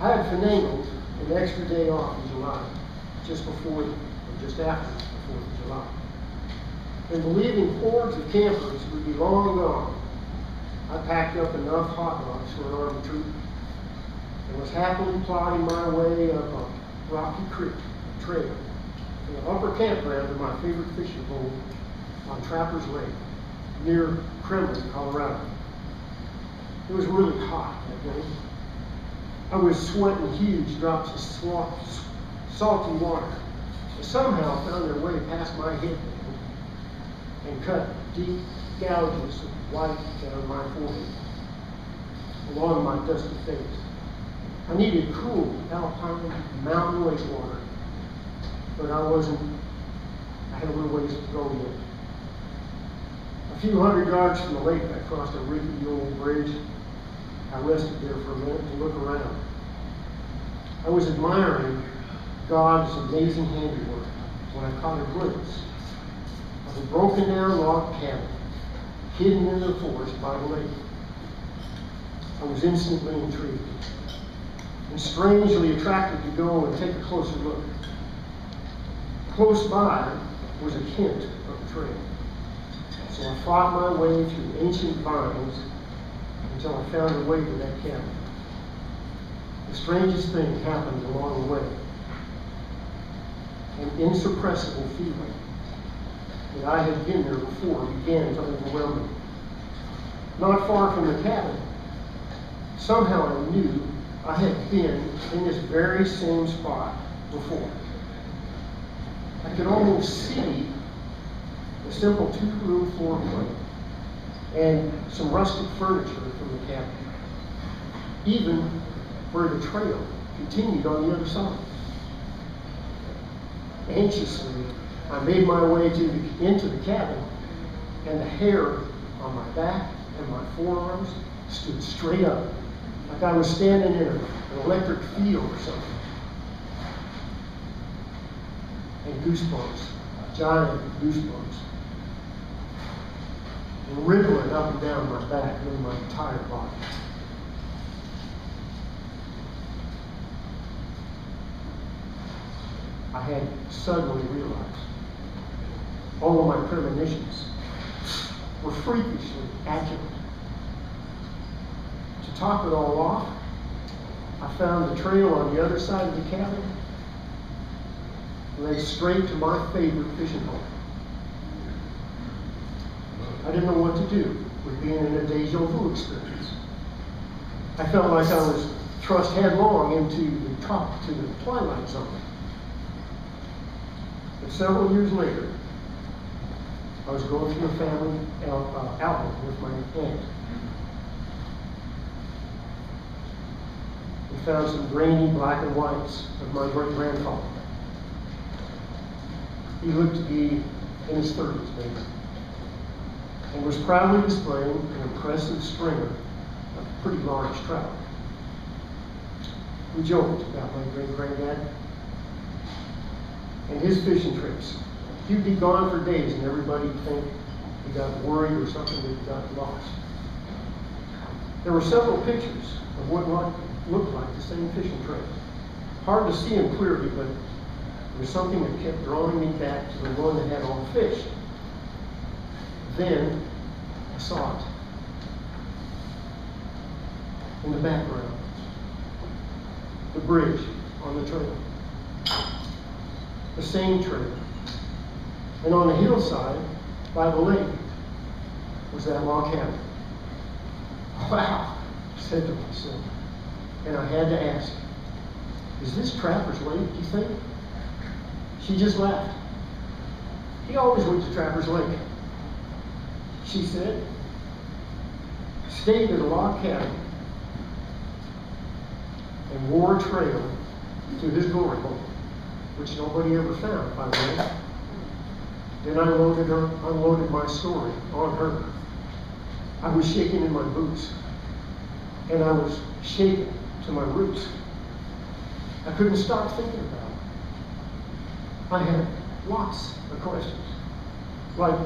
I had finagled an extra day off in July, just before, or just after the 4th of July. And believing hordes of campers would be long gone, I packed up enough hot dogs for an army troop and was happily plodding my way up a rocky creek trail from the upper campground to my favorite fishing hole on Trapper's Lake, near Kremlin, Colorado. It was really hot that day. I was sweating huge drops of salty water that somehow found their way past my head and cut deep gouges of white down my forehead, along my dusty face. I needed cool alpine mountain lake water, but I had a little ways to go yet. A few hundred yards from the lake, I crossed a rickety old bridge. I rested there for a minute to look around. I was admiring God's amazing handiwork when I caught a glimpse of a broken down log cabin hidden in the forest by the lake. I was instantly intrigued and strangely attracted to go and take a closer look. Close by was a hint of the trail. So I fought my way through ancient vines until I found a way to that cabin. The strangest thing happened along the way. An insuppressible feeling that I had been there before began to overwhelm me. Not far from the cabin, somehow I knew I had been in this very same spot before. I could almost see a simple 2-room floor plan and some rustic furniture from the cabin, even where the trail continued on the other side. Anxiously, I made my way into the cabin, and the hair on my back and my forearms stood straight up, like I was standing in an electric field or something. And goosebumps, giant goosebumps, and rippling up and down my back and my entire body. I had suddenly realized all of my premonitions were freakishly accurate. To top it all off, I found the trail on the other side of the cabin led straight to my favorite fishing hole. I didn't know what to do with being in a Deja Vu experience. I felt like I was thrust headlong into the twilight zone. But several years later, I was going through a family album with my aunt. We found some grainy black and whites of my great-grandfather. He looked to be in his 30s, maybe, and was proudly displaying an impressive stringer of pretty large trout. We joked about my great-granddad and his fishing trips. He'd be gone for days and everybody'd think he got worried or something, that he got lost. There were several pictures of what looked like the same fishing trail. Hard to see them clearly, but there was something that kept drawing me back to the one that had all the fish. Then I saw it in the background, the bridge on the trail, the same trail. And on the hillside by the lake was that log cabin. Wow, I said to myself. And I had to ask, is this Trapper's Lake, do you think? She just laughed. He always went to Trapper's Lake, she said. Stayed at a log cabin and wore a trail to his glory hole, which nobody ever found, by the way. Then I unloaded my story on her. I was shaking in my boots, and I was shaken to my roots. I couldn't stop thinking about it. I had lots of questions, like,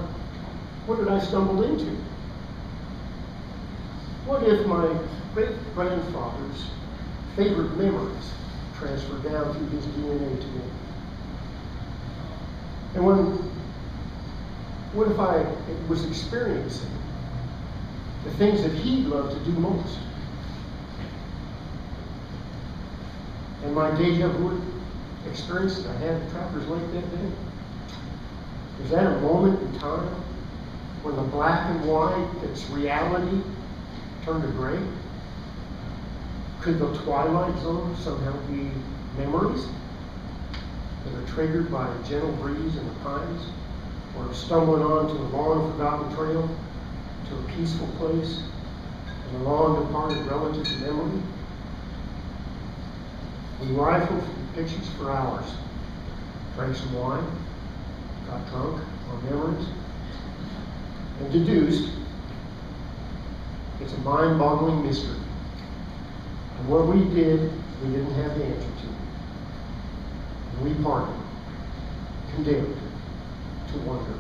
what did I stumble into? What if my great-grandfather's favorite memories transferred down through his DNA to me. And what if I was experiencing the things that he'd love to do most? And my deja vu experience that I had at Trappers Lake that day, is that a moment in time when the black and white that's reality turned to gray? Could the twilight zone somehow be memories that are triggered by a gentle breeze in the pines, or stumbling onto a long-forgotten trail to a peaceful place and a long-departed relative's memory? We rifled through pictures for hours, drank some wine, got drunk on memories, and deduced it's a mind-boggling mystery. And what we did, we didn't have the answer to. And we parted, condemned to wonder.